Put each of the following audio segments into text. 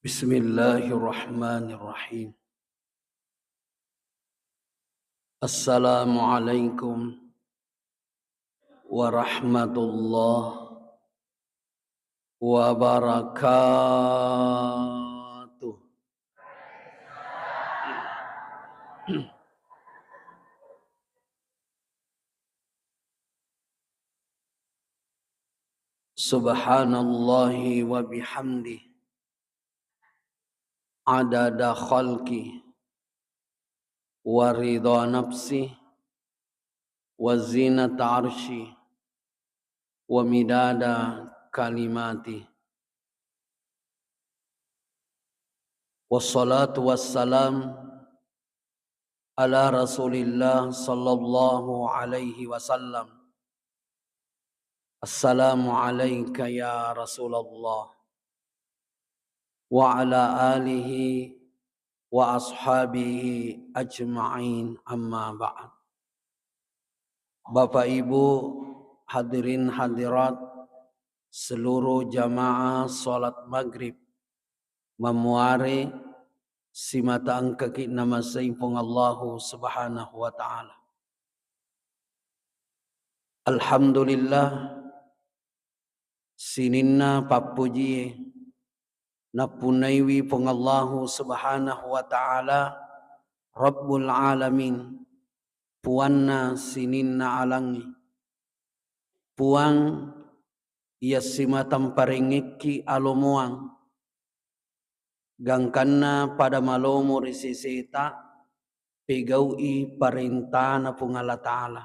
Bismillahirrahmanirrahim. Assalamualaikum warahmatullahi wabarakatuh. Subhanallahi wa bihamdihi adada khalqi wa ridha nafsi wa zinata arshi wa midada kalimati. Wassalatu wassalam ala Rasulillah sallallahu alaihi wasallam. Assalamu alayka ya Rasulullah wa ala alihi wa ashabihi ajma'in, amma ba'd. Bapak Ibu hadirin hadirat seluruh jamaah salat maghrib memuari simata angkaki nama saimpung Allahu subhanahu wa ta'ala. Alhamdulillah sininna papuji napunaiwi pung Allahu subhanahu wa ta'ala Rabbul alamin puanna sininna alangi puang ia simatam paringiki alomuang gangkanna pada malomo risisita pegaui parintana pung Allah ta'ala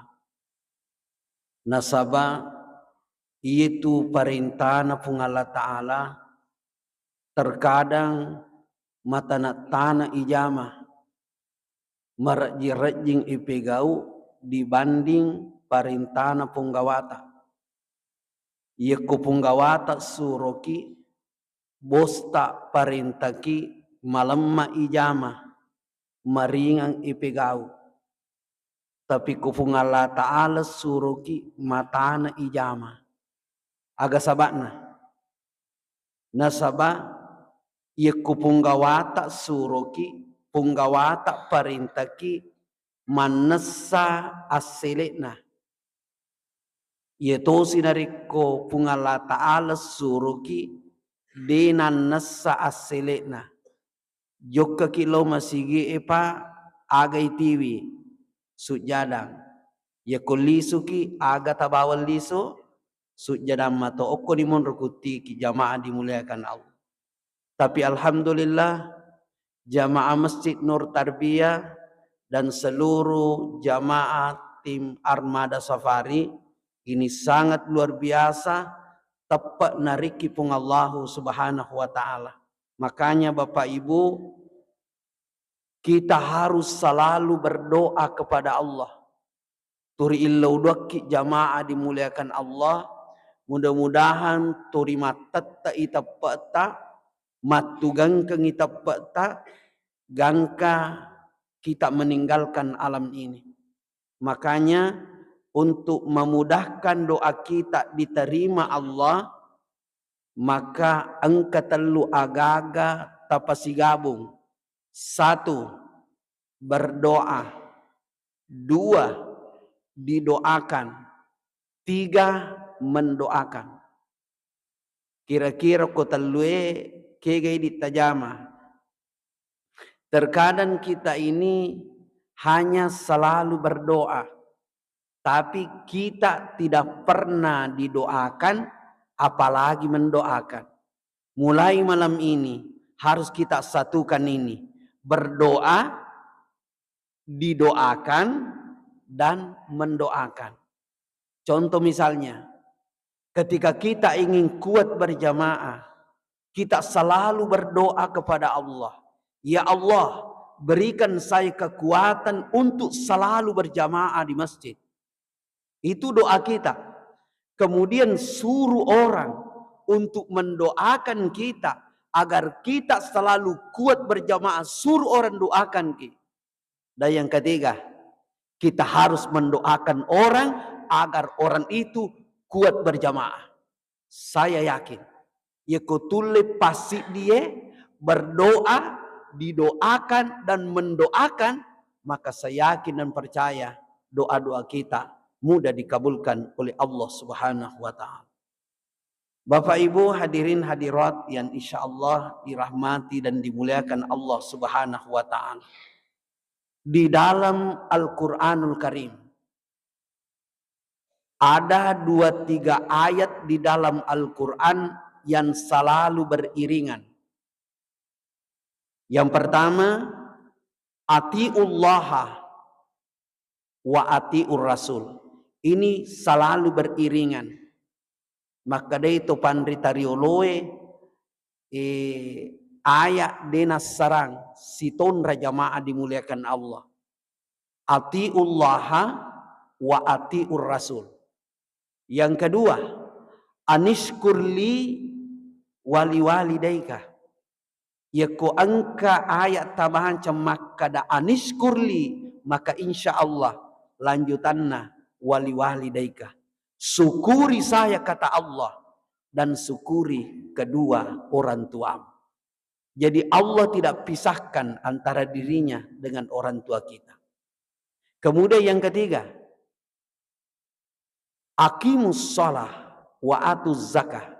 nasaba itu perintah pung Allah Ta'ala terkadang mata nak tanah ijamah merajing ipegau dibanding perintah pung gawata. Ia ku pung gawata suroki bosta perintaki malamma ijamah maringang ipegau. Tapi ku pung Allah Ta'ala suroki matana ijamah. Aga sabakna nasaba ia ku punggawata suroki punggawata parintaki manessa aselekna ia tosi nariko pungala ta'ala suroki denan nessa aselekna jokka kilo masigi epa aga itiwi sujadang ia kulisuki aga tabawal liso sujadam mato okko dimon rukuti ki jamaah dimuliakan Allah. Tapi alhamdulillah jamaah Masjid Nur Tarbiyah dan seluruh jamaah tim Armada Safari ini sangat luar biasa tepat nariki pung Allahu subhanahu wa ta'ala. Makanya Bapak Ibu kita harus selalu berdoa kepada Allah. Turi illau doki jamaah dimuliakan Allah. Mudah-mudahan turi matatta itapata matu gangkang itapata gangka kita meninggalkan alam ini. Makanya untuk memudahkan doa kita diterima Allah, maka angka telu agaga tapasigabung. 1. Berdoa. 2. Didoakan. 3. Mendoakan. Kira-kira kota lue kegai ditajama. Terkadang kita ini hanya selalu berdoa, tapi kita tidak pernah didoakan, apalagi mendoakan. Mulai malam ini harus kita satukan ini: berdoa, didoakan, dan mendoakan. Contoh misalnya, ketika kita ingin kuat berjamaah, kita selalu berdoa kepada Allah. Ya Allah, berikan saya kekuatan untuk selalu berjamaah di masjid. Itu doa kita. Kemudian suruh orang untuk mendoakan kita agar kita selalu kuat berjamaah. Suruh orang doakan kita. Dan yang ketiga, kita harus mendoakan orang agar orang itu kuat berjamaah. Saya yakin ya kutule pasti dia berdoa, didoakan dan mendoakan, maka saya yakin dan percaya doa-doa kita mudah dikabulkan oleh Allah Subhanahu wa taala. Bapak Ibu hadirin hadirat yang insya Allah dirahmati dan dimuliakan Allah Subhanahu wa taala. Di dalam Al-Qur'anul Karim ada 2-3 ayat di dalam Al-Qur'an yang selalu beriringan. Yang pertama, atiullaha wa atiur rasul. Ini selalu beriringan. Maka dari itu pandritarioloe ayat denas sarang siton rajamaah dimuliakan Allah. Atiullaha wa atiur rasul. Yang kedua, anishkurli wali walidaika. Ya ko angka ayat tambahan cemak kada anishkurli, maka insya Allah lanjutanna wali walidaika. Syukuri saya kata Allah dan syukuri kedua orang tua. Jadi Allah tidak pisahkan antara dirinya dengan orang tua kita. Kemudian yang ketiga, aqimus shalah wa atuz zakah.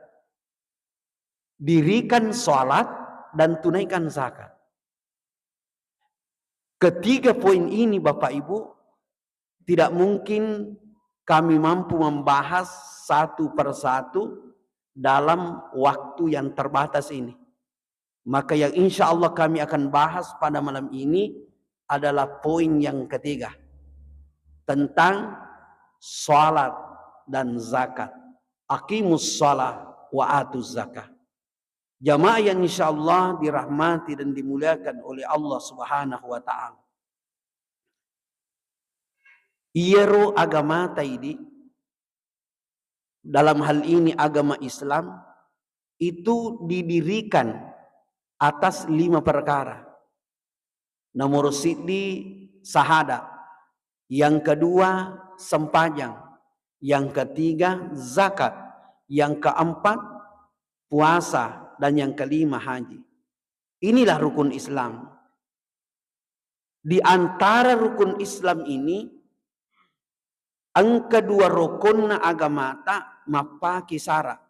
Dirikan salat dan tunaikan zakat. Ketiga poin ini Bapak Ibu tidak mungkin kami mampu membahas satu persatu dalam waktu yang terbatas ini. Maka yang insya Allah kami akan bahas pada malam ini adalah poin yang ketiga. Tentang salat dan zakat. Aqimus shalah wa atuz zakah. Jamaah yang insya Allah dirahmati dan dimuliakan oleh Allah Subhanahu wa ta'ala. Iero agama taidi, dalam hal ini agama Islam, itu didirikan atas 5 perkara. Nomor sidi sahada, yang kedua sempajang, yang ketiga zakat, yang keempat puasa, dan yang kelima haji. Inilah rukun Islam. Di antara rukun Islam ini, ang kedua rukun na agama ta mapaki sara.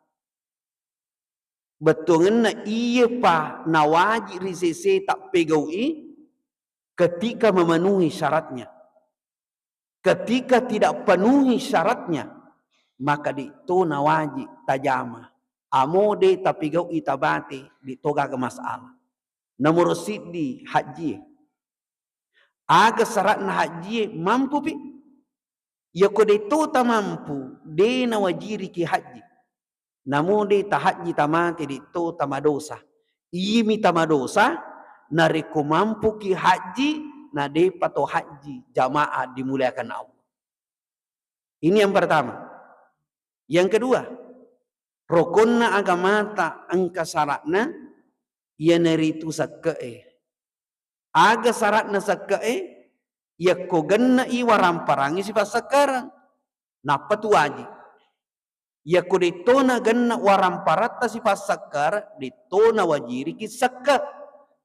Betul na iya pa nawaji risese tak pegaui ketika memenuhi syaratnya. Ketika tidak penuhi syaratnya, maka itu nawaji tajama. Amode tapigau itabate ditoga ke masalah. Nomor sidi haji. Aga syarat na haji mampu pi. Ya kode to ta mampu de na wajiri ki haji. Namo de ta haji tamate di to tamadosa. Imi tamadosa na reko mampu ki haji na de pato haji jamaah dimuliakan Allah. Ini yang pertama. Yang kedua, rukuna agama ta angka syaratna ya neritu sakkae. Aga syaratna sakkae ya ko ganna i waramparangi sifat sekarang. Napa tu wajib? Ya ko ditona ganna waramparatta sifat sakar ditona wajiri ki sakka.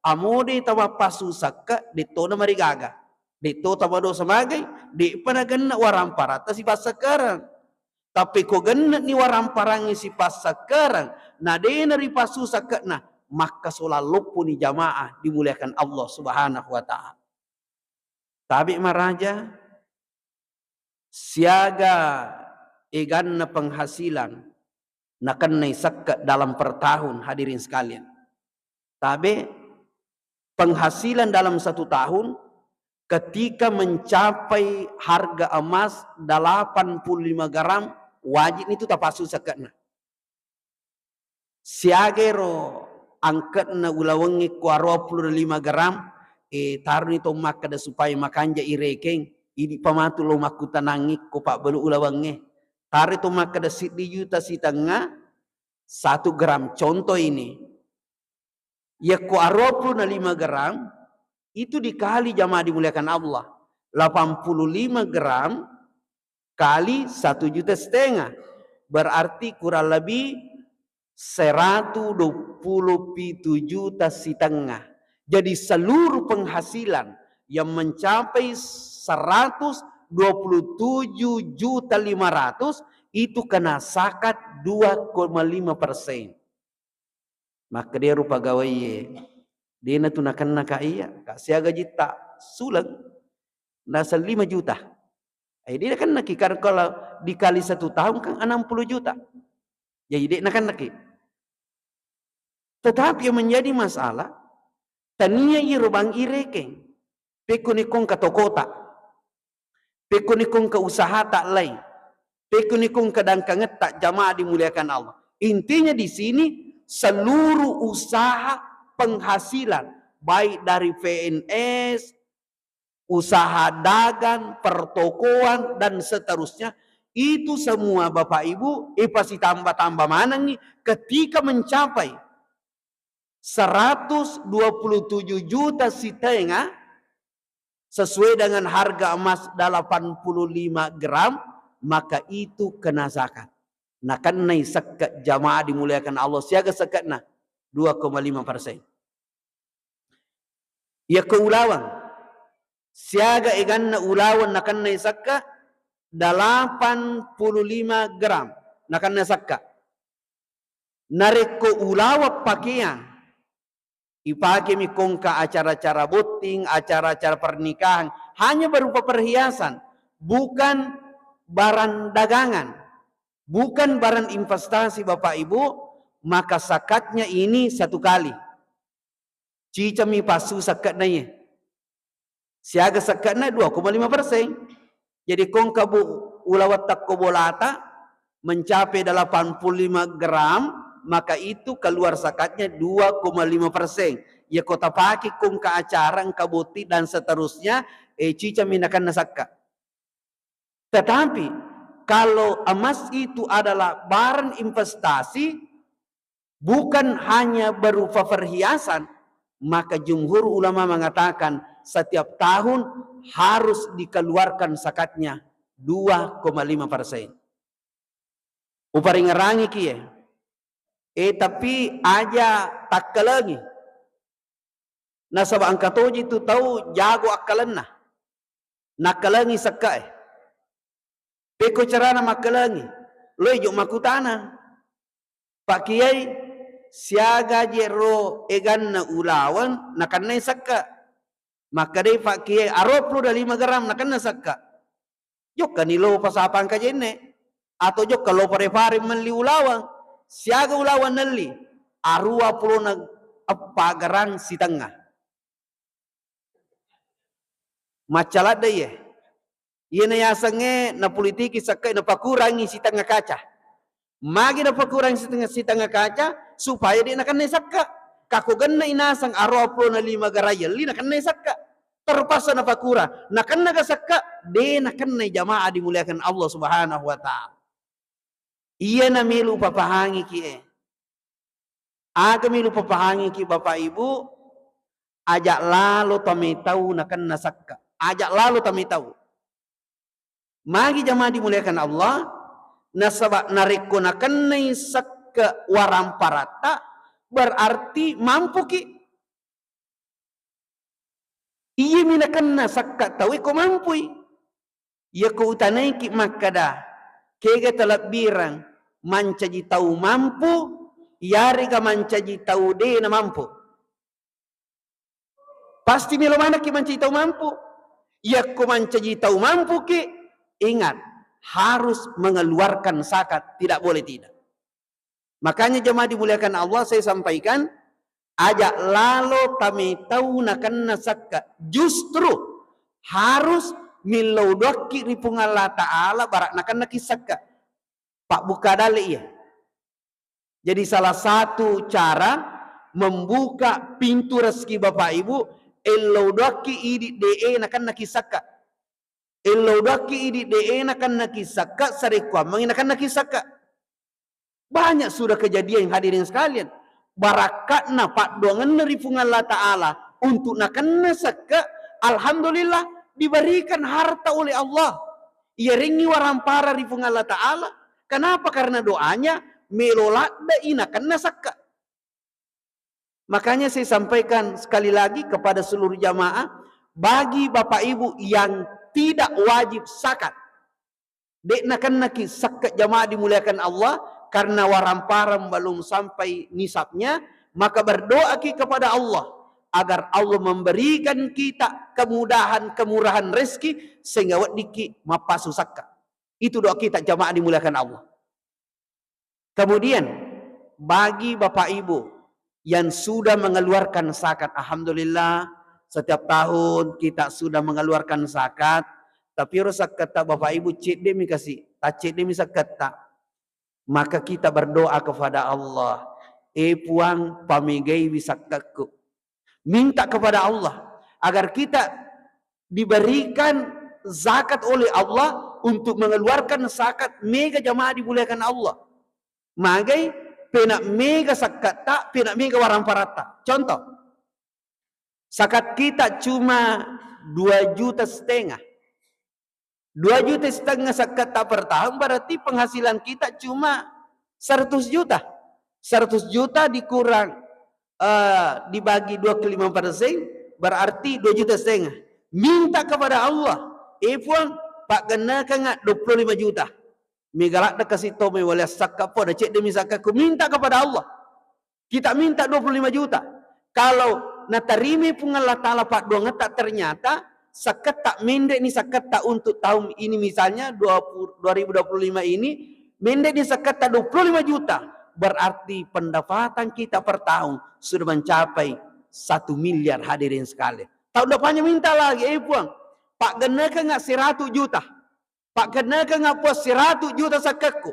Amode tawa pasu sakka ditona marigaga. Dito tawa do samagai di panaganna waramparatta sifat sekarang. Tapi ko ganna ni waramparangi sifat sekarang na de nari pasu sakka na maka selalu pun jamaah dimuliakan Allah Subhanahu wa taala. Tabi maraja siaga eganna penghasilan nakan nai sakka dalam per tahun hadirin sekalian. Tabi penghasilan dalam 1 tahun ketika mencapai harga emas 85 gram wajib itu tapasu sakana. Siagero angkatna ulawangi ku 25 gram tarni to makada supaya makanja irekeng ini pamatu lo makuta nangik ko pak belu ulawangi tari to makada sidi juta sitanga 1 gram contoh ini ya ku 25 gram itu dikali jamaah dimuliakan Allah 85 gram kali 1,5 juta berarti kurang lebih 120 67,5 juta. Jadi seluruh penghasilan yang mencapai 127,5 juta itu kena zakat 2,5%. Maka dia rupa gawai dia na tu nakan naka iya kak siaga jita sulang nasa 5 juta. Dia kan naki karena kalau dikali 1 tahun kan 60 juta. Jadi dia nakan naki. Tetapi yang menjadi masalah tania irubang irekeng pekunikong ke tokota pekunikong ke usaha tak lain pekunikong ke dangkanget tak jamaah dimuliakan Allah. Intinya di sini seluruh usaha penghasilan baik dari PNS, usaha dagang, pertokoan dan seterusnya itu semua Bapak Ibu pasti tambah-tambah mana nih ketika mencapai 127,5 juta sesuai dengan harga emas 85 gram maka itu kena zakat. Nah kan naik zakat jamaah dimuliakan Allah siaga zakatna 2,5%. Ya keulawang siaga eganna ulawan nakan naik zakat 85 gram nakan naik zakat. Nareko ulawa pakaian ipake mikongka acara-acara booting, acara-acara pernikahan hanya berupa perhiasan, bukan barang dagangan, bukan barang investasi Bapak Ibu, maka zakatnya ini 1 kali. Cica mi pasu zakatnya ya. Siaga zakatnya 2,5%. Jadi kongka bu ulawat takko bolata mencapai 85 gram maka itu keluar zakatnya 2,5%. Ya kota paki kong ke acara kabuti dan seterusnya cica minakan zakat. Tetapi kalau emas itu adalah barang investasi bukan hanya berupa perhiasan maka jumhur ulama mengatakan setiap tahun harus dikeluarkan zakatnya 2,5%. Uparing ngerangi kie. Tapi aja tak lagi. Nah sabab angkatoji itu tahu jago akalan nah. Nakalangi sakai. Peko carana makalangi. Loy juk makutana. Pak Kiai siaga jero egan na ulawan nakan na sakka. Maka dai Pak Kiai 25 gram nakan na sakka. Jok kanilo pasapang kajene atau jok kalau pare-pare meli ulawan. Siaga ulawan nali 20 pagaran si tengah. Macalat deh ya. Iya na yasange na politiki sakai na pakurangi si tengah kaca. Magi na pakurangi si tengah kaca supaya dia nakan nesakka. Kako ganna inasang 25 garayal li nakan nesakka. Terpaksa na pakura. Nakan nagasakka dia nakan na jamaah dimuliakan Allah Subhanahu wa taala. Iya na milu papahangi kie. Aga milu papahangi ki Bapak Ibu. Ajak lalu tamitau nakan nasakka. Ajak lalu tamitau. Magi jamaah dimuliakan Allah. Nasabak nariko nakan nasakka waram parata. Berarti mampu ki. Iya minakan nasakka tawi ko mampu. Iya ko utanay ki makada. Kega telat birang. Mancaji tahu mampu, yari ka mancaji tahu de na mampu. Pasti milo mana ki mancaji tahu mampu. Ya ko mancaji tahu mampu ki, ingat harus mengeluarkan zakat, tidak boleh tidak. Makanya jemaah dimuliakan Allah saya sampaikan, ajak lalu kami tahu nakan zakat. Justru harus milaudoki ripungan Allah Ta'ala barak nakan zakat. Pak buka dali ya. Jadi salah satu cara membuka pintu rezeki Bapak Ibu, elodaki idi de nakan nakisaka. Elodaki idi de nakan nakisaka sarikwa manginakan nakisaka. Banyak sudah kejadian hadirin sekalian. Barakatna Pak doangan ripungan Allah Ta'ala untuk nakan nasaka, alhamdulillah diberikan harta oleh Allah. Ia ringi warampara ripungan Allah Ta'ala. Kenapa? Karena doanya melolak da inakan nasakka. Makanya saya sampaikan sekali lagi kepada seluruh jamaah, bagi Bapak Ibu yang tidak wajib zakat, dek naki zakat jamaah dimuliakan Allah, karena waramparam belum sampai nisabnya, maka berdoa kepada Allah agar Allah memberikan kita kemudahan, kemurahan rezeki sehingga wadiki mapasu zakat. Itu doa kita jamaah dimuliakan Allah. Kemudian bagi Bapak Ibu yang sudah mengeluarkan zakat, alhamdulillah setiap tahun kita sudah mengeluarkan zakat. Tapi rusak kata Bapak Ibu cek demi kasih, tak cek demi sakata. Maka kita berdoa kepada Allah, puang pamigai wisakatku. Minta kepada Allah agar kita diberikan zakat oleh Allah untuk mengeluarkan zakat mega jamaah dimuliakan Allah. Magai penak mega zakat tak, penak mega waramparata. Contoh, zakat kita cuma 2,5 juta. 2,5 juta zakat tak per tahun, berarti penghasilan kita cuma 100 juta. 100 juta dikurang dibagi 25%, berarti 2,5 juta. Minta kepada Allah, puang pak kena kangat 25 juta. Megalak dah kasih tahu me wala zakat po dah cek demi zakat ku, minta kepada Allah. Kita minta 25 juta. Kalau natarimi pun Allah Ta'ala pak doang tak, ternyata zakat tak mendek ni, zakat tak untuk tahun ini misalnya 2025 ini mendek ni zakat tak 25 juta. Berarti pendapatan kita per tahun sudah mencapai 1 miliar hadirin sekalian. Tahun depannya minta lagi, puang pak kena kangat 100 juta. Pak kena kangat puas 100 juta zakatku.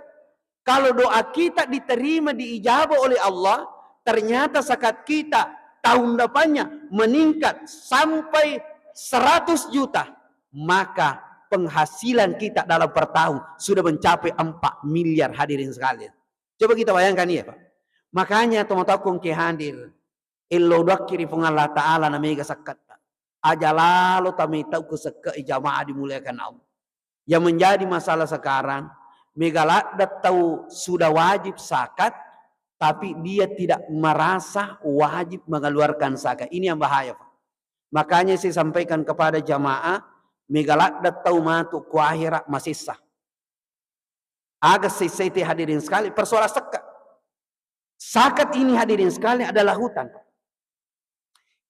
Kalau doa kita diterima, diijabah oleh Allah, ternyata zakat kita tahun depannya meningkat sampai 100 juta, maka penghasilan kita dalam per tahun sudah mencapai 4 miliar hadirin sekalian. Coba kita bayangkan ya Pak. Makanya teman-teman ke hadir, ilo dakiri pun Allah Ta'ala namanya zakat. Aja lalu kami tahu ke jamaah dimuliakan Allah. Yang menjadi masalah sekarang, megalat tahu sudah wajib zakat, tapi dia tidak merasa wajib mengeluarkan zakat. Ini yang bahaya Pak. Makanya saya sampaikan kepada jamaah, megalat tahu matu ku akhirat masih sah. Agak saya hadirin sekali, persoalan zakat. Zakat ini hadirin sekali adalah hutan.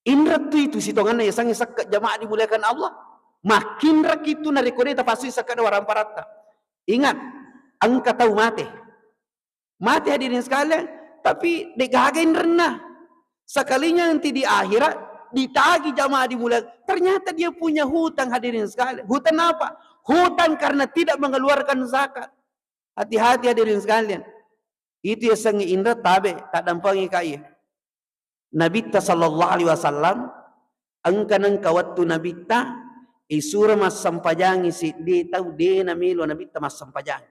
Indra itu sitongan yang sangat zakat jamaah dimuliakan Allah. Makin rakitu nari kode tapasui zakat waram parata. Ingat, angka tahu mati. Mati hadirin sekalian, tapi degagain renah. Sekalinya nanti di akhirat ditagi jamaah dimuliakan. Ternyata dia punya hutang hadirin sekalian. Hutang apa? Hutang karena tidak mengeluarkan zakat. Hati-hati hadirin sekalian. Itu yang sangat indra tabe tak dampangi kaya. Nabi sallallahu alaihi wasallam angkanang kawattu Nabi isura mas sampajangi si dia tahu dia namilo Nabi mas sampajangi.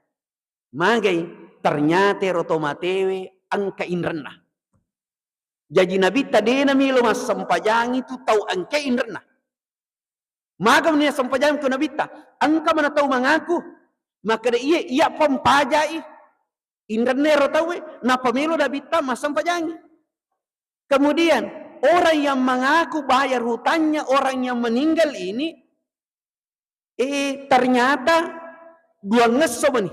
Magai ternyata rotomatewe angka inrena. Jadi Nabi dia namilo mas sampajangi itu tahu angka inrena. Maka punya sampajangi ke Nabi angka mana tahu mengaku. Maka dia iya pampajai inrena tahu napa milo Nabi mas sampajangi. Kemudian orang yang mengaku bayar hutangnya orang yang meninggal ini, ternyata dua ngesob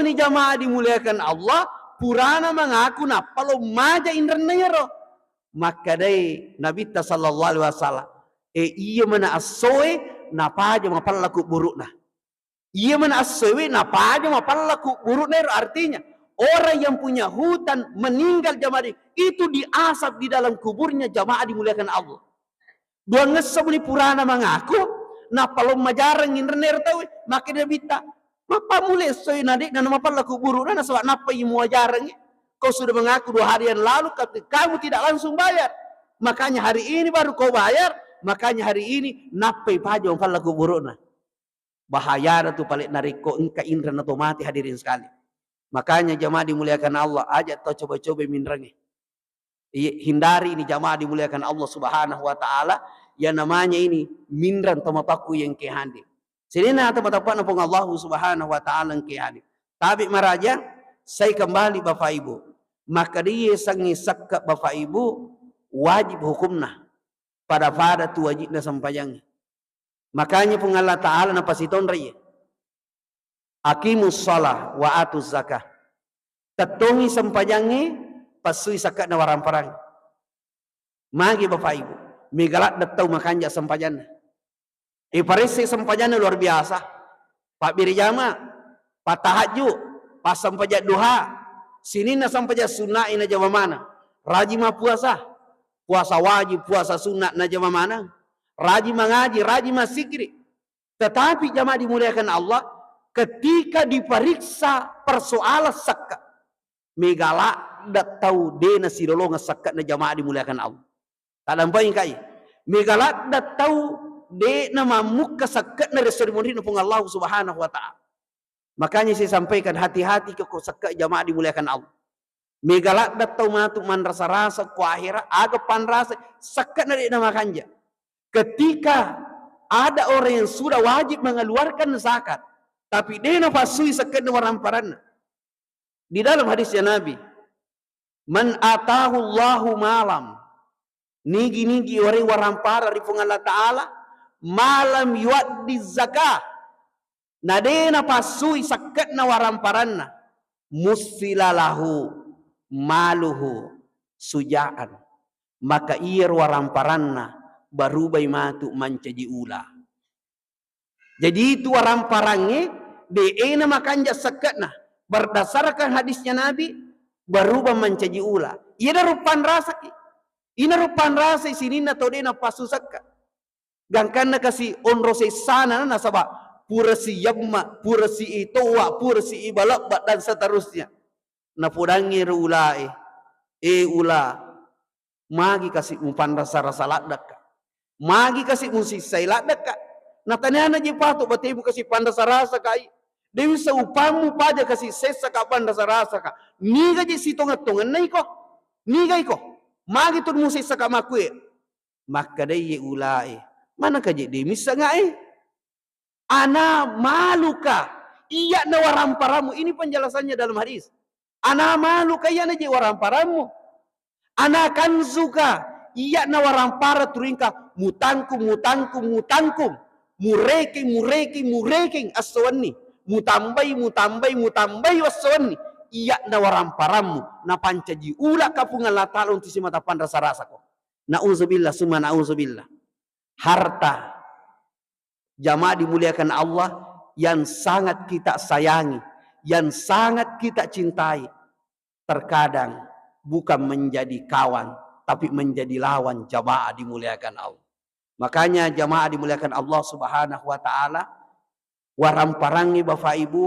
nih jamaah dimuliakan Allah, purana mengaku napa lo maja indernero. Maka dari Nabi sallallahu alaihi wasallam, iya mana asoe napa aja mapallaku burukna. Iya mana asoe napa aja mapallaku burukna, artinya orang yang punya hutan meninggal jamaah itu diasap di dalam kuburnya jamaah dimuliakan Allah. Dua ngesab ni purana mengaku, napa lo majarang inrener tahu, maka dia minta, mapa mulai soy nadik dan mapa laku buru dan sebab napa imu ajarang? Kau sudah mengaku 2 hari yang lalu, kamu tidak langsung bayar. Makanya hari ini baru kau bayar, makanya hari ini napa pajo mapa laku buru na. Bahaya tu paling nariko engka indra atau mati hadirin sekali. Makanya jamaah dimuliakan Allah, ajak tau coba-coba minrangi. Hindari ini jamaah dimuliakan Allah Subhanahu wa taala yang namanya ini minran tamataku yang kehandi. Sirina tamataku napong Allah Subhanahu wa taala yang kehandi. Tapi maraja, saya kembali Bapak Ibu. maka dia sangi sakka bapak ibu wajib hukumna pada tu wajibna sampayang. Makanya pun Allah Ta'ala napa siton raya aqimus shalah wa atuz zakah, tetongi sampayangi pasui sakat na warang parang magi bapak ibu migalat datau makanja sampayan iparisi sampayan luar biasa pak birjama pak tahajud pas sampajak duha sini na sampajak sunnah ina jama mana rajin mah puasa wajib puasa sunat na jama mana rajin mengaji rajin masikri. Tetapi jamaah dimuliakan Allah, ketika diperiksa persoalan sakka megala dak tahu dena sidolonga sakka na jamaah dimuliakan Allah tak lampain kai megala dak tahu de nama muka sakka na resolusi pun Allah Subhanahu wa taala. Makanya saya sampaikan hati-hati ke sakka jamaah dimuliakan Allah. Megala dak tahu matu man rasa-rasa ku akhirat aga pan rasa sakka na de nama kanja. Ketika ada orang yang sudah wajib mengeluarkan zakat tapi dia nafasui sakka na waramparan. Di dalam hadisnya Nabi, man atahu Allahu malam nigi orang warampara di Allah Ta'ala malam yuaddi zakah nadena pasui sakkat na waramparanna musfilalahu maluhu sujaan maka iya waramparanna barubai matu mancaji ula. Jadi itu waramparannya deena makanja sakatna berdasarkan hadisnya Nabi berubah mencaji ula. Ia rupan rasa ki. Ina rupan rasa sini na tode na pasu sakka. Gangkan na kasi onro se sana na sabab pura si yamma, pura si itowa, pura si ibalak dan seterusnya. Na pudangi ula ula magi kasi umpan rasa ladak. Magi kasi musisay ladak. Na tanyana ji pato batibu kasi panda sarasa kai. Dewi sa upamu paja kasi sesa ka panda sarasa ka. Niga ji sitongatongan na iko. Niga iko. Magi tun musi saka makue. Maka daya ulai. Mana kaji demis sangai? Ana maluka. Iya na waramparamu. Ini penjelasannya dalam hadis. Ana maluka iya na ji waramparamu. Ana kanzuka. Iya na warampara turingka. Mutangkum. Mureking aswani. Mutambai waswani. Iya na waramparamu na pancaji ula kapungan latalon ti simata rasa ko. Nauzubillah summa nauzubillah. Harta jamaah dimuliakan Allah yang sangat kita sayangi, yang sangat kita cintai, terkadang bukan menjadi kawan tapi menjadi lawan jamaah dimuliakan Allah. Makanya jamaah dimuliakan Allah Subhanahu wa taala waramparangi Bapak Ibu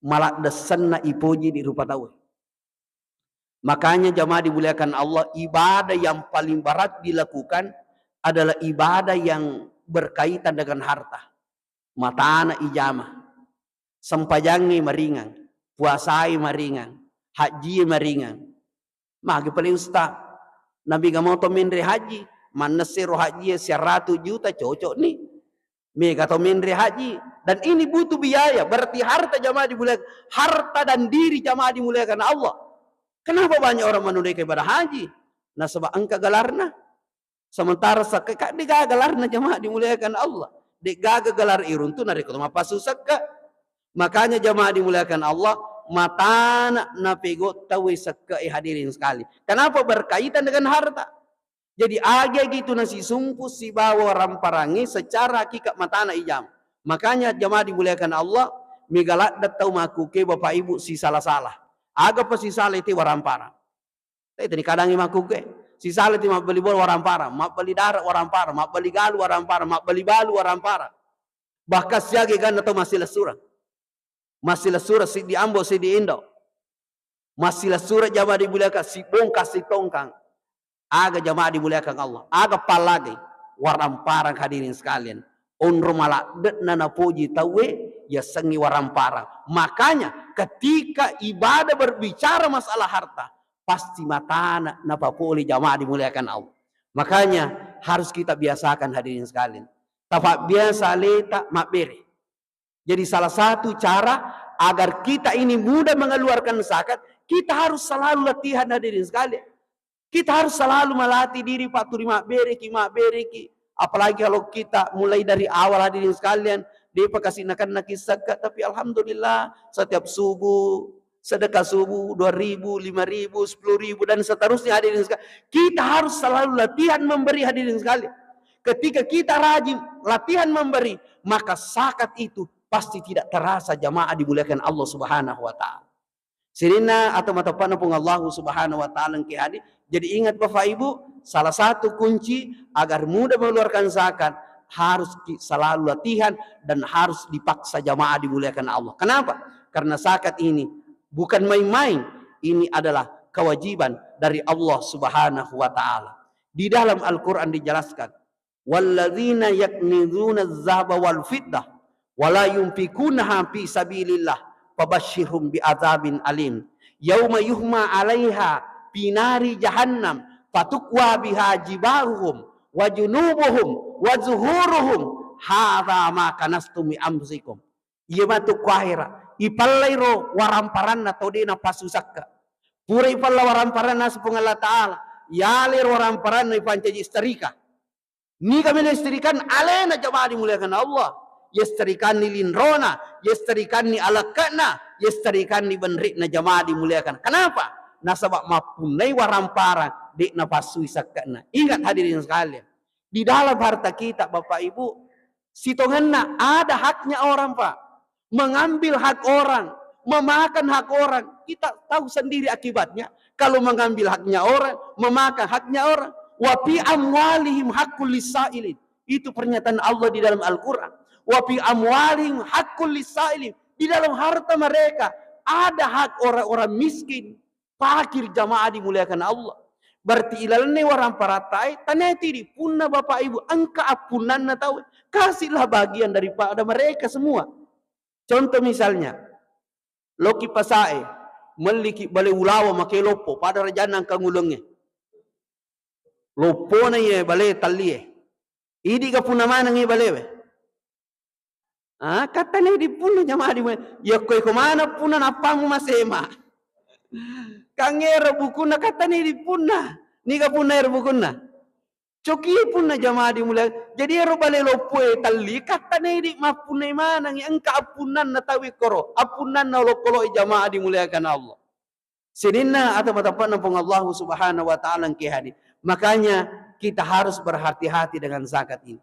malak desan na ipoji di rupa tahu. Makanya jamaah dimuliakan Allah, ibadah yang paling berat dilakukan adalah ibadah yang berkaitan dengan harta. Matana ijamah, sempajangi meringan, puasai meringan, haji meringan. Magi paling ustaz, Nabi gak mau tomindri haji, mana seru haji 100 juta cocok nih. Mega tomindri haji. Dan ini butuh biaya. Berarti harta jamaah dimuliakan. Harta dan diri jamaah dimuliakan Allah. Kenapa banyak orang menunaikan ibadah haji? Nah sebab engkau gelarna. Sementara sakak di gagelarna jamaah dimuliakan Allah. Di gagelar irun tu nari ketemu apa susah. Makanya jamaah dimuliakan Allah. Matana napego tawi sakak hadirin sekali. Kenapa berkaitan dengan harta? Jadi agak gitu nasi sumpus si bawa ramparangi secara hakikat matana ijam. Makanya jamaah dimuliakan Allah, migalat datau makuke Bapak Ibu si salah-salah. Aga pa si salah itu warampara. Itu ni kadang makuke. Si salah itu mak beli bol warampara, mak beli darat warampara, mak beli galu warampara, mak beli balu warampara. Bahkan siagi kan atau masih lesura. Masih lesura si di Ambo si di Indo. Masih lesura jamaah dimuliakan si bongkas si tongkang. Aga jamaah dimuliakan Allah. Aga palagi warampara hadirin sekalian. Onro malak nana puji tawe ya sengi warampara. Makanya ketika ibadah berbicara masalah harta, pasti matana napa poli jamaah dimuliakan Allah. Makanya harus kita biasakan hadirin sekalian. Tapak biasa leta makbere. Jadi salah satu cara agar kita ini mudah mengeluarkan zakat, Kita harus selalu latihan hadirin sekalian. Kita harus selalu melatih diri Pak Turi mak bereki. Apalagi kalau kita mulai dari awal hadirin sekalian, dia kasih nak zakat, tapi alhamdulillah setiap subuh sedekah subuh 2.000, 5.000, 10.000 dan seterusnya hadirin sekalian. Kita harus selalu latihan memberi hadirin sekalian. Ketika kita rajin latihan memberi, maka zakat itu pasti tidak terasa jamaah dimuliakan Allah Subhanahu wa taala. Sirina atau mata panapung Allah Subhanahu wa taala ke hadir. Jadi ingat Bapak Ibu, salah satu kunci agar mudah mengeluarkan zakat harus selalu latihan dan harus dipaksa jamaah dimuliakan Allah. Kenapa? Karena zakat ini bukan main-main, ini adalah kewajiban dari Allah Subhanahu wa taala. Di dalam Al-Qur'an dijelaskan, walladzina yaknizuna adz-dzahaba wal fiddah wa la yunfikunaha fi sabilillah fabashshirhum bi'adzabin alim yauma yuhma 'alaiha fi nari jahannam fatukwa biha jibahuhum wa junubuhum wa zuhuruhum hadza ma kanastum li anfusikum yamatu qahira ipallairo waramparanna todena pasusakka pura ipalla waramparanna supung Allah taala yalir waramparanna ipancaji istrika ni kami istrikan alena jamaah dimuliakan Allah yastarikan ni linrona, yastarikan ni alakana, yastarikan ni benrikna jamaah dimuliakan. Kenapa? Nasabak mapunai warampara di napasui sakana. Ingat hadirin sekalian, di dalam harta kita Bapak Ibu, sitonganna ada haknya orang Pak. Mengambil hak orang, memakan hak orang, kita tahu sendiri akibatnya. Kalau mengambil haknya orang, memakan haknya orang, wa fi amwalihim haqqul lisailin. Itu pernyataan Allah di dalam Al-Qur'an. Wa fi amwalihim haqqul lisailin, di dalam harta mereka ada hak orang-orang miskin, fakir jamaah dimuliakan Allah. Berarti ilalne orang paratai taneti di punna Bapak Ibu angka apunan na tahu kasihlah bagian daripada mereka semua. Contoh misalnya loki pasae meliki bale ulawa make lopo pada rajana kangulungnya lopo na ye bale talie idi ka punna mana ngi balewe. Kata ni di puna jamaah di ya koi kemana puna napamu masema kangera bukuna kata ni di puna ni ka puna bukuna coki puna jamaah di mulai jadi ero bale lopoe tali kata ni di mapuna mana ngi engka apunan na tawi koro apunan na lokolo jamaah dimuliakan Allah sidinna atau matapan pun Allah Subhanahu wa taala ke hadir. Makanya kita harus berhati-hati dengan zakat ini.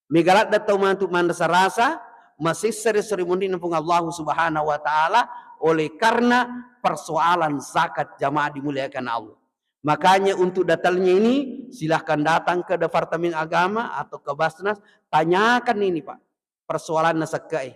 Megalat datau mantu mandasa rasa masih seri-seri mundin pun Allah Subhanahu wa taala oleh karena persoalan zakat jamaah dimuliakan Allah. Makanya untuk detailnya ini silahkan datang ke Departemen Agama atau ke Basnas, tanyakan ini Pak. Persoalan nasakai.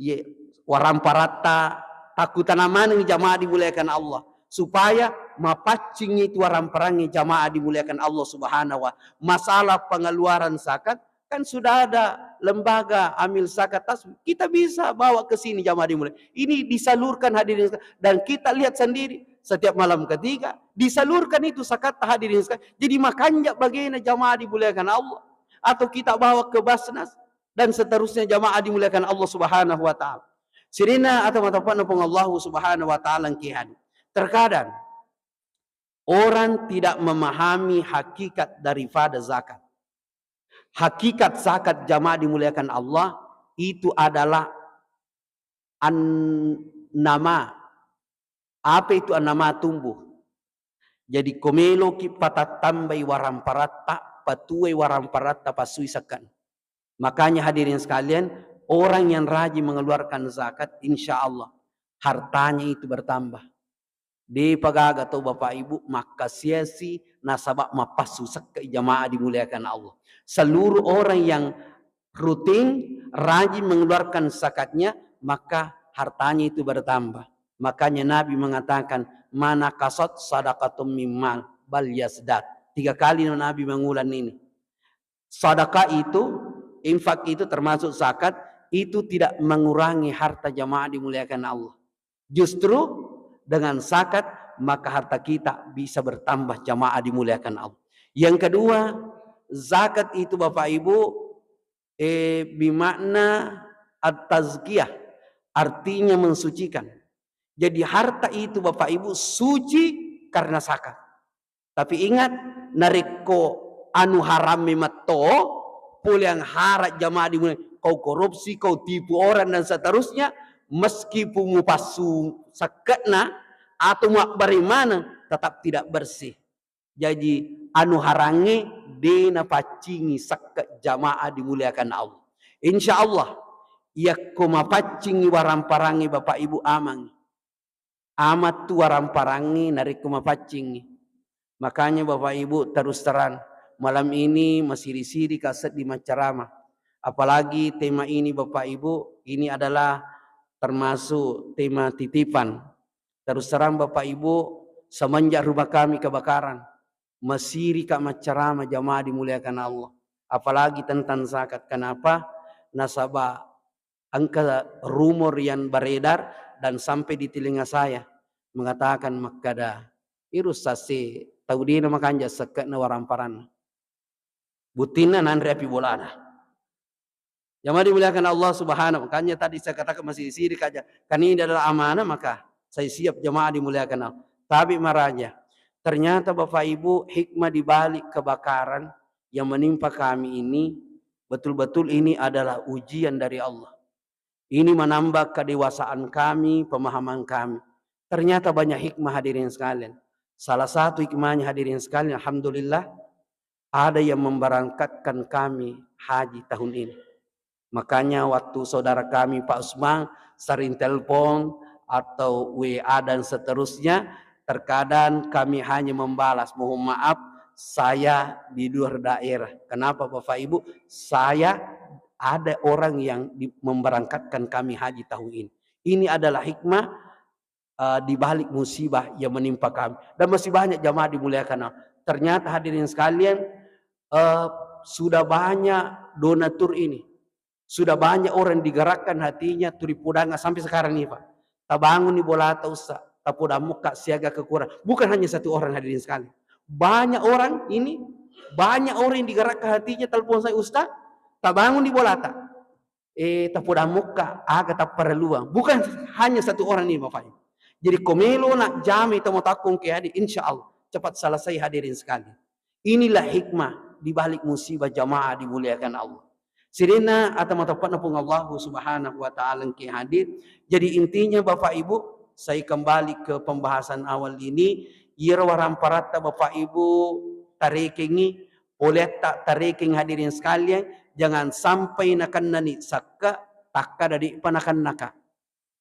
Ye waramparata takutan aman ini jamaah dimuliakan Allah supaya mapaccing itu waramperangi jamaah dimuliakan Allah Subhanahu wa. Masalah pengeluaran zakat kan sudah ada lembaga amil zakat tasbih. Kita bisa bawa ke sini jamaah dimulai. Ini disalurkan hadirin dan kita lihat sendiri setiap malam ketiga disalurkan itu zakat hadirin sekalian. Jadi makanya bagaimana jamaah dimuliakan Allah atau kita bawa ke Basnas dan seterusnya jamaah dimuliakan Allah Subhanahu wa taala. Sirina atau matapan pun Allah Subhanahu wa taala kihan. Terkadang orang tidak memahami hakikat daripada zakat. Hakikat zakat jamaah dimuliakan Allah itu adalah an-nama. Apa itu an-nama? Tumbuh. Jadi komelo ki patatambai waramparatta patuai waramparatta pasuisakan. Makanya hadirin sekalian, orang yang rajin mengeluarkan zakat insya Allah hartanya itu bertambah. Di pagaga atau Bapak Ibu maka siasi nasabak mapasusak ke jamaah dimuliakan Allah. Seluruh orang yang rutin rajin mengeluarkan zakatnya maka hartanya itu bertambah. Makanya Nabi mengatakan mana kasot sadaqatum mimmal bal yasdad. 3 kali Nabi mengulang ini. Sedekah itu, infak itu termasuk zakat itu tidak mengurangi harta jamaah dimuliakan Allah. Justru dengan zakat maka harta kita bisa bertambah jamaah dimuliakan Allah. Yang kedua, zakat itu Bapak Ibu bimakna at-tazkiyah, artinya mensucikan. Jadi harta itu Bapak Ibu suci karena zakat. Tapi ingat, nariko anu haram mematto, pula yang harat jamaah dimulai. Kau korupsi, kau tipu orang dan seterusnya, meskipun mu pasu sakatna atau mak bagaimana, tetap tidak bersih. Jadi anu harangi dena pacingi sakat jamaah dimuliakan Allah. Insya Allah, ia koma pacingi waramparangi Bapak Ibu amang. Amat tu waramparangi nariko mapacingi. Makanya Bapak Ibu terus terang, malam ini masih siri kaset di Macarama. Apalagi tema ini Bapak Ibu, ini adalah termasuk tema titipan. Terus terang Bapak Ibu, semenjak rumah kami kebakaran, masiri Kak Macarama jamaah dimuliakan Allah. Apalagi tentang zakat. Kenapa? Nasabah angka rumor yang beredar dan sampai di telinga saya mengatakan makada irus sasi tahu dia makanya sekat na waramparan butina nandre api bolana. Jamaah dimuliakan Allah Subhanahu. Makanya tadi saya katakan masih sirik aja. Kan ini adalah amanah, maka saya siap jamaah dimuliakan Allah. Tapi maraja, ternyata Bapak Ibu hikmah dibalik kebakaran yang menimpa kami ini, betul-betul ini adalah ujian dari Allah. Ini menambah kedewasaan kami, pemahaman kami. Ternyata banyak hikmah hadirin sekalian. Salah satu hikmahnya hadirin sekalian, alhamdulillah, ada yang memberangkatkan kami haji tahun ini. Makanya waktu saudara kami Pak Usman sering telepon atau WA dan seterusnya, terkadang kami hanya membalas, mohon maaf saya di luar daerah. Kenapa Bapak Ibu? Saya ada orang yang memberangkatkan kami haji tahun ini. Ini adalah hikmah di balik musibah yang menimpa kami. Dan masih banyak jamaah dimuliakan. Ternyata hadirin sekalian, sudah banyak donatur ini. Sudah banyak orang digerakkan hatinya turi pudanga sampai sekarang nih Pak. Tabangun di bola atau tapuda muka siaga kekurangan. Bukan hanya satu orang hadirin sekalian. Banyak orang ini, banyak orang yang digerakkan hatinya telepon saya Ustaz, tabangun di bola tak. Tapuda muka agak tak perluang. Bukan hanya satu orang ini Bapak Ibu. Jadi komelo nak jami temu takung ke hadir, insya Allah cepat selesai hadirin sekalian. Inilah hikmah di balik musibah jamaah dimuliakan Allah. Sirina atau matapan pun Allah Subhanahu wa taala ke hadir. Jadi intinya Bapak Ibu, saya kembali ke pembahasan awal ini, ira waramparata Bapak Ibu tarikingi oleh tak tariking hadirin sekalian, jangan sampai nakan nani sakka takka dari panakan naka.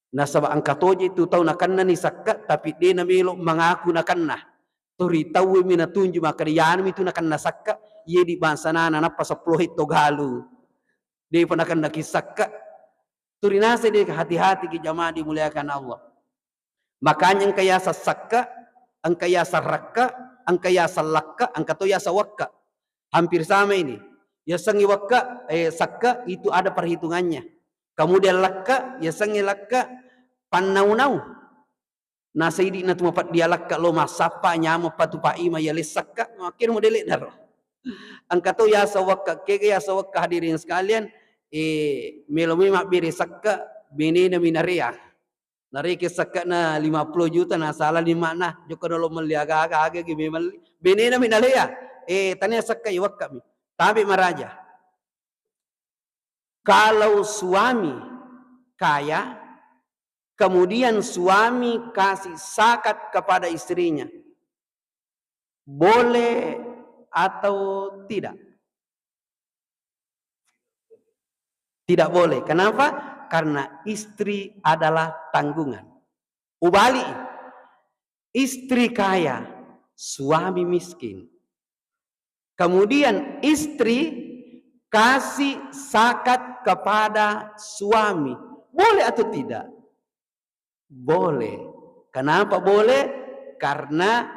Nasaba angkatoje itu tahu nakan nani sakka tapi dia namelo mengaku nakan nah. Turi tahu mina tunju maka dia itu nakan nasakka ye di bahasa nana napa 10 itu galu. Dia pernah kena kisahkan turinase dia hati-hati ke jamaah dimuliakan Allah. Makanya engkau ya sasakka, engkau ya saraka, engkau ya salakka, engkau ya sawakka. Hampir sama ini. Ya sangi wakka, sakka itu ada perhitungannya. Kemudian lakka, ya sangi lakka, panau-nau. Nah sayidi na tumapat dia lakka lo masapa nyamo patu pa ima ya lesakka, makin modelik daro. Engkau ya sawakka, kege ya sawakka hadirin sekalian. Melomi mak biri sakka bini na minaria nariki sakka na 50 juta na salah 5 na joko dolo meliaga aga gimel bini na minaria tanya sakka iwak kami. Tapi maraja, kalau suami kaya kemudian suami kasih zakat kepada istrinya, boleh atau tidak? Tidak boleh. Kenapa? Karena istri adalah tanggungan. Ubali, istri kaya, suami miskin. Kemudian istri kasih zakat kepada suami. Boleh atau tidak? Boleh. Kenapa boleh? Karena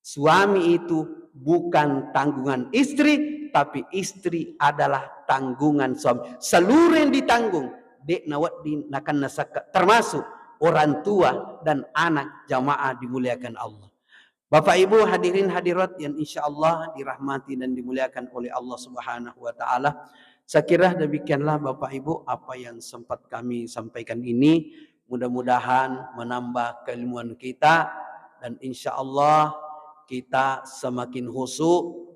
suami itu bukan tanggungan istri, tapi istri adalah tanggungan suami. Seluruh yang ditanggung dek nawat dinakan nasaka, termasuk orang tua dan anak jamaah dimuliakan Allah. Bapak Ibu hadirin hadirat yang insya Allah dirahmati dan dimuliakan oleh Allah Subhanahu wa taala. Saya kira demikianlah Bapak Ibu apa yang sempat kami sampaikan ini. mudah-mudahan menambah keilmuan kita, dan insya Allah kita semakin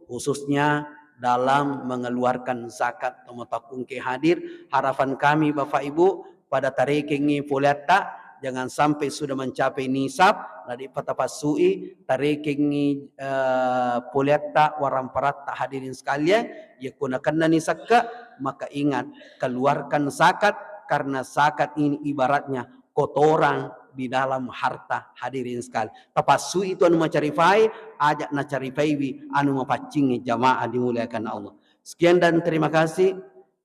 khususnya dalam mengeluarkan zakat tomotakungke hadir. Harapan kami Bapak Ibu pada tarik ini puliata jangan sampai sudah mencapai nisab nadi patapasui tarik ini puliata waramparat tak hadirin sekalian ya kunakan nisakka, maka ingat keluarkan zakat karena zakat ini ibaratnya kotoran di dalam harta hadirin sekali. Tapasu itu anu macarifai, ajak na carifai anu mapacingi jamaah dimuliakan Allah. Sekian dan terima kasih.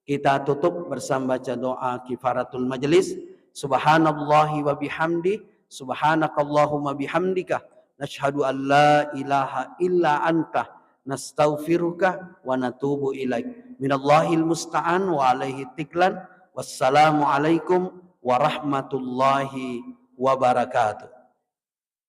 Kita tutup bersama baca doa kifaratul majelis. Subhanallahi wa bihamdi, subhanakallahumma bihamdika, nashhadu an la ilaha illa anta, nastaghfiruka wa natubu ilaik. Minallahil musta'an wa alaihi tiklan. Wassalamualaikum warahmatullahi wabarakatuh.